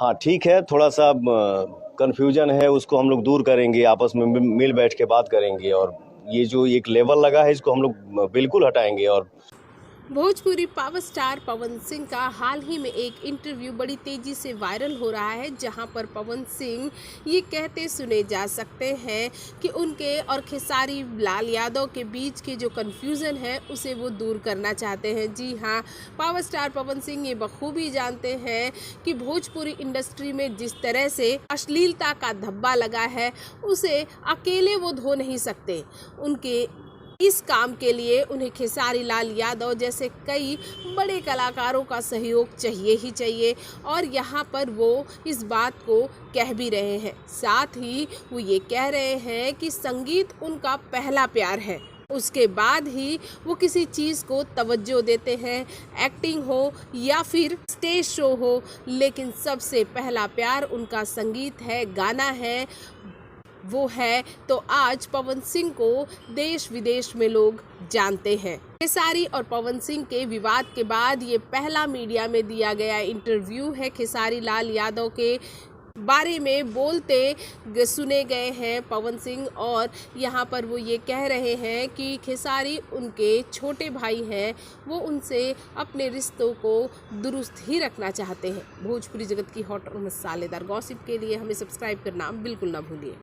हाँ ठीक है, थोड़ा सा कन्फ्यूजन है, उसको हम लोग दूर करेंगे, आपस में मिल बैठ के बात करेंगे और ये जो एक लेवल लगा है इसको हम लोग बिल्कुल हटाएंगे। और भोजपुरी पावर स्टार पवन सिंह का हाल ही में एक इंटरव्यू बड़ी तेजी से वायरल हो रहा है, जहां पर पवन सिंह ये कहते सुने जा सकते हैं कि उनके और खेसारी लाल यादव के बीच के जो कन्फ्यूज़न है उसे वो दूर करना चाहते हैं। जी हां, पावर स्टार पवन सिंह ये बखूबी जानते हैं कि भोजपुरी इंडस्ट्री में जिस तरह से अश्लीलता का धब्बा लगा है उसे अकेले वो धो नहीं सकते। उनके इस काम के लिए उन्हें खेसारी लाल यादव जैसे कई बड़े कलाकारों का सहयोग चाहिए ही चाहिए, और यहाँ पर वो इस बात को कह भी रहे हैं। साथ ही वो ये कह रहे हैं कि संगीत उनका पहला प्यार है, उसके बाद ही वो किसी चीज़ को तवज्जो देते हैं, एक्टिंग हो या फिर स्टेज शो हो, लेकिन सबसे पहला प्यार उनका संगीत है, गाना है, वो है। तो आज पवन सिंह को देश विदेश में लोग जानते हैं। खेसारी और पवन सिंह के विवाद के बाद ये पहला मीडिया में दिया गया इंटरव्यू है। खेसारी लाल यादव के बारे में बोलते सुने गए हैं पवन सिंह, और यहाँ पर वो ये कह रहे हैं कि खेसारी उनके छोटे भाई हैं, वो उनसे अपने रिश्तों को दुरुस्त ही रखना चाहते हैं। भोजपुरी जगत की हॉट और मसालेदार गॉसिप के लिए हमें सब्सक्राइब करना बिल्कुल ना भूलिए।